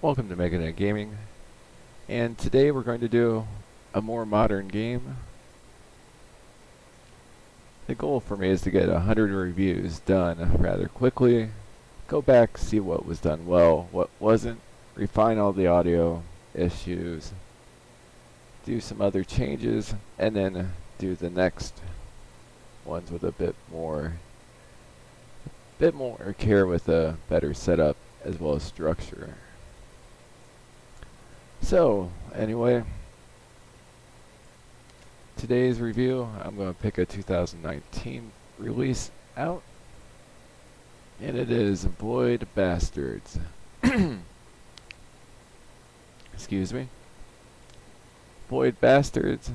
Welcome to Meganet Gaming, and today we're going to do a more modern game. The goal for me is to get 100 reviews done rather quickly, go back, see what was done well, what wasn't, refine all the audio issues, do some other changes, and then do the next ones with a bit more care with a better setup as well as structure. So, anyway, today's review, I'm going to pick a 2019 release out, and it is Void Bastards. Excuse me. Void Bastards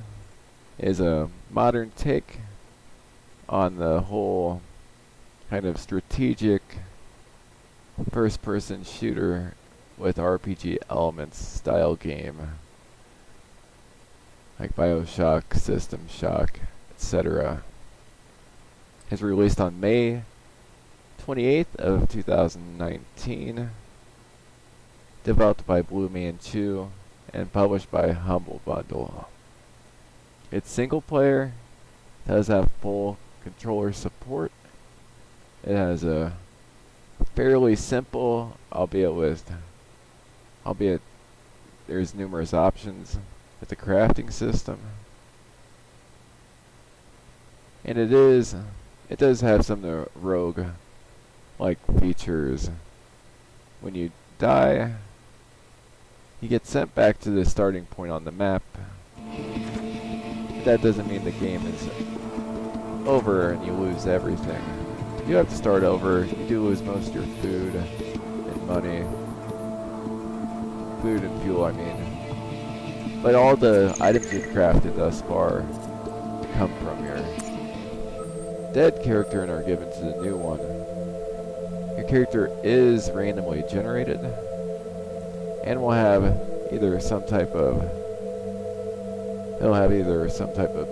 is a modern take on the whole kind of strategic first-person shooter with RPG elements style game, like BioShock, System Shock, etc. Is released on May 28th of 2019, developed by Blue Manchu and published by Humble Bundle. It's single player, does have full controller support. It has a fairly simple, albeit there's numerous options with the crafting system. And it does have some of the rogue-like features. When you die, you get sent back to the starting point on the map. That doesn't mean the game is over and you lose everything. You have to start over. You do lose most of your food and money. Food and fuel, I mean. But all the items you've crafted thus far come from your dead character and are given to the new one. Your character is randomly generated and will have either some type of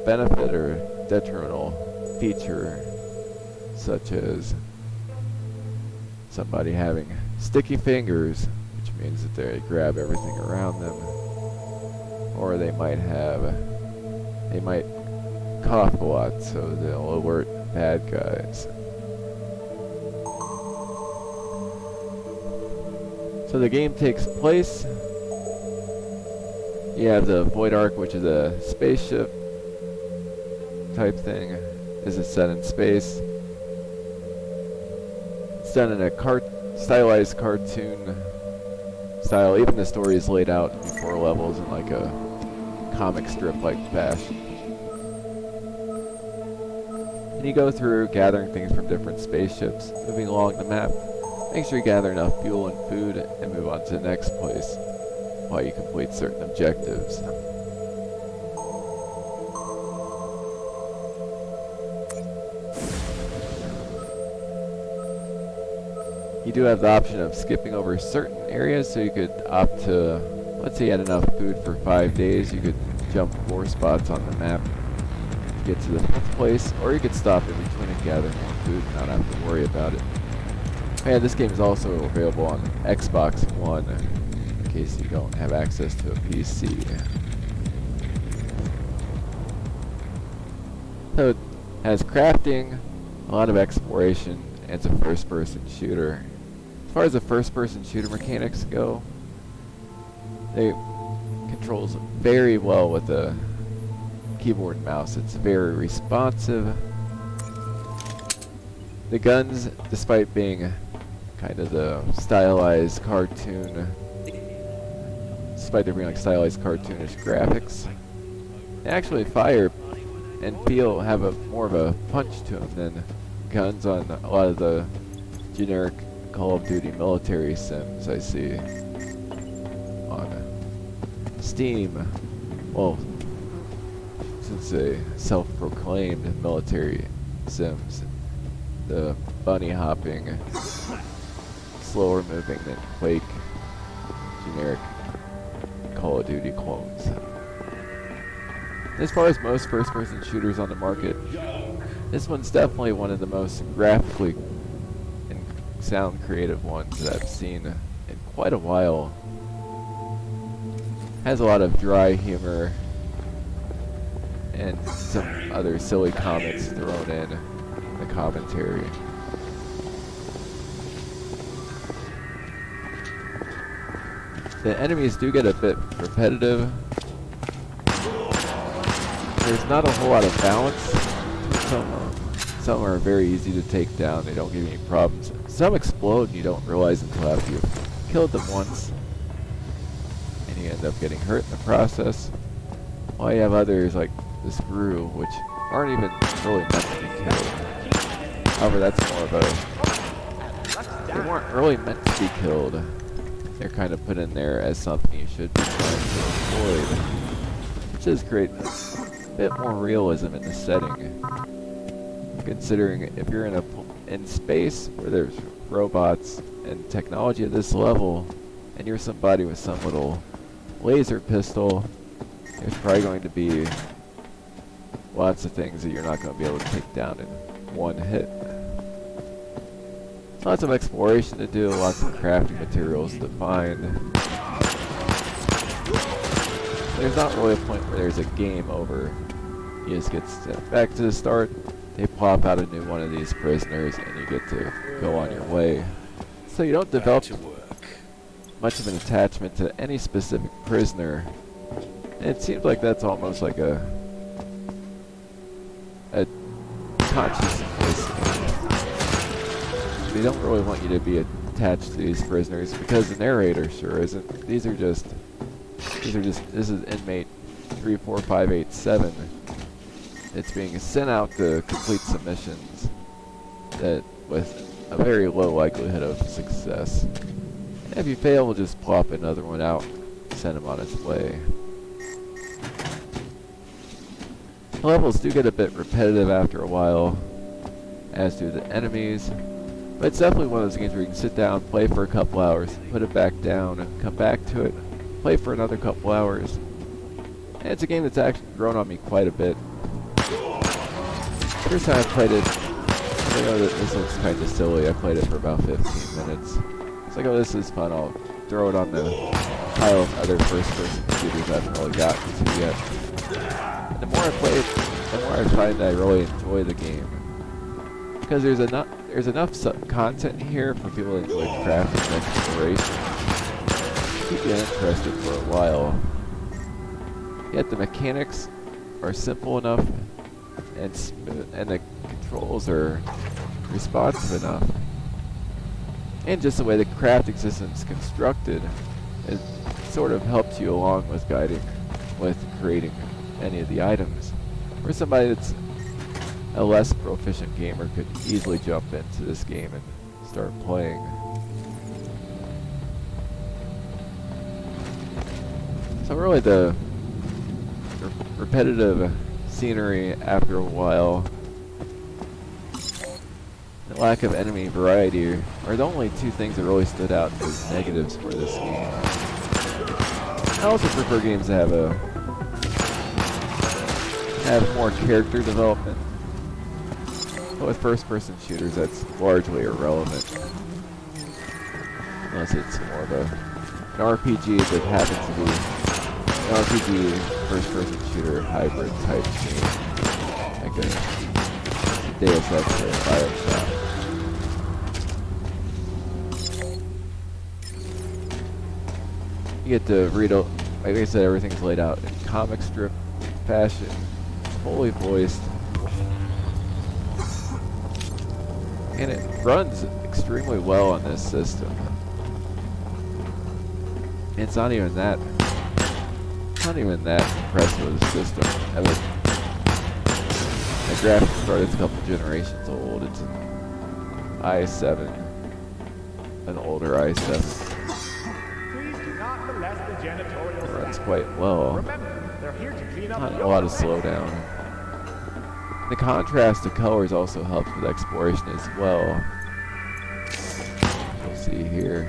benefit or detrimental feature, such as somebody having sticky fingers, which means that they grab everything around them, or they might cough a lot, so they'll alert bad guys. So the game takes place. You have the Void Ark, which is a spaceship type thing. This is set in space. It's done in a stylized cartoon style. Even the story is laid out in 4 levels in like a comic strip like fashion. And you go through gathering things from different spaceships, moving along the map. Make sure you gather enough fuel and food and move on to the next place while you complete certain objectives. You do have the option of skipping over certain areas, so you could opt to, let's say you had enough food for 5 days, you could jump 4 spots on the map to get to the 5th place, or you could stop in between and gather more food and not have to worry about it. And this game is also available on Xbox One, in case you don't have access to a PC. So it has crafting, a lot of exploration, and it's a first-person shooter. As far as the first-person shooter mechanics go, it controls very well with the keyboard and mouse. It's very responsive. The guns, despite being kind of the stylized cartoon, despite there being like stylized cartoonish graphics, they actually fire and have more of a punch to them than guns on a lot of the generic Call of Duty military sims I see on Steam. Well, since they self-proclaimed military sims, the bunny hopping, slower moving than Quake generic Call of Duty clones. As far as most first-person shooters on the market, this one's definitely one of the most graphically and sound creative ones that I've seen in quite a while. Has a lot of dry humor and some other silly comments thrown in the commentary. The enemies do get a bit repetitive. There's not a whole lot of balance. Some are very easy to take down. They don't give you any problems. Some explode and you don't realize until after you've killed them once. And you end up getting hurt in the process. While you have others like the screw, which aren't even really meant to be killed. However, that's more of a... They weren't really meant to be killed. They're kind of put in there as something you should be trying to avoid. Which does create a bit more realism in the setting. Considering if you're in space where there's robots and technology at this level, and you're somebody with some little laser pistol, there's probably going to be lots of things that you're not going to be able to take down in one hit. Lots of exploration to do, lots of crafting materials to find. There's not really a point where there's a game over. You just get sent back to the start. They plop out a new one of these prisoners and you get to go on your way. So you don't develop much of an attachment to any specific prisoner. And it seems like that's almost like a conscious choice. They don't really want you to be attached to these prisoners because the narrator sure isn't. This is inmate 34587. It's being sent out to complete submissions that with a very low likelihood of success. And if you fail, we'll just plop another one out, send him on its way. The levels do get a bit repetitive after a while, as do the enemies, but it's definitely one of those games where you can sit down, play for a couple hours, put it back down, and come back to it, play for another couple hours. And it's a game that's actually grown on me quite a bit. First time I played it, I know that this looks kind of silly. I played it for about 15 minutes. It's like, oh, this is fun. I'll throw it on the pile of other first-person shooters I haven't really gotten to yet. And the more I play it, the more I find that I really enjoy the game. Because there's enough content here for people to enjoy crafting and exploration. Keep you interested for a while. Yet the mechanics are simple enough and smooth, and the controls are responsive enough. And just the way the crafting system is constructed, it sort of helps you along with creating any of the items. Where somebody that's a less proficient gamer could easily jump into this game and start playing. So really the repetitive scenery after a while, the lack of enemy variety are the only two things that really stood out as negatives for this game. I also prefer games that have more character development. But with first-person shooters, that's largely irrelevant. Unless it's more of an RPG that happens to be an RPG first-person shooter hybrid type game. Like a Deus Ex or Bioshock. You get to read, like I said, everything's laid out in comic strip fashion. It's fully voiced. And it runs extremely well on this system. It's not even that impressive of a system. The graphics card is a couple generations old. It's an i7, an older i7. It runs quite well. Not a lot of slowdown. The contrast of colors also helps with exploration as well. You'll see here.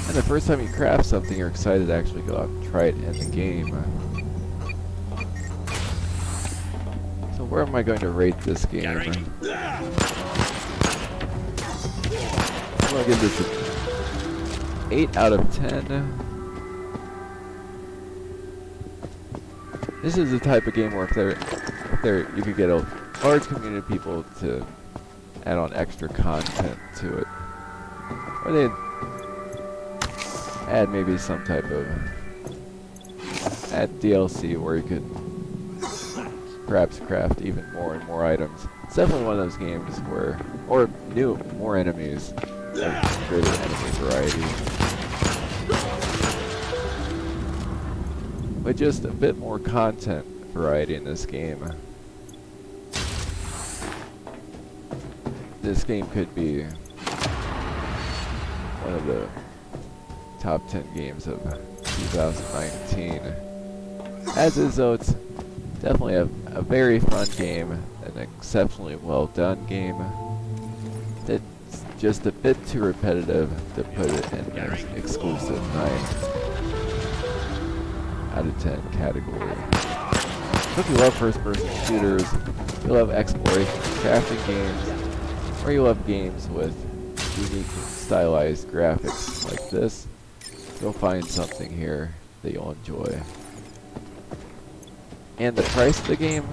And the first time you craft something, you're excited to actually go out and try it in the game. So where am I going to rate this game? I'm going to give this 8 out of 10. This is the type of game where if you could get a large community of people to add on extra content to it, or they'd add maybe some type of DLC where you could perhaps craft even more and more items. It's definitely one of those games where, or more enemies, like greater enemy variety. With just a bit more content variety in this game, this game could be one of the top 10 games of 2019. As is, though, it's definitely a very fun game, an exceptionally well done game. It's just a bit too repetitive to put it in an exclusive 9 out of 10 category. So if you love first-person shooters, you love exploration and crafting games, or you love games with unique stylized graphics like this, you'll find something here that you'll enjoy. And the price of the game,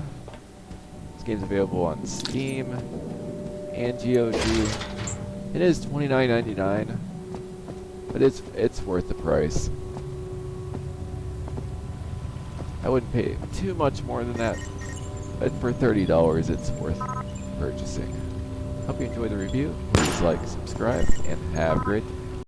this game's available on Steam and GOG. It is $29.99, but it's worth the price. I wouldn't pay too much more than that, but for $30 it's worth purchasing. Hope you enjoyed the review. Please like, subscribe, and have a great day.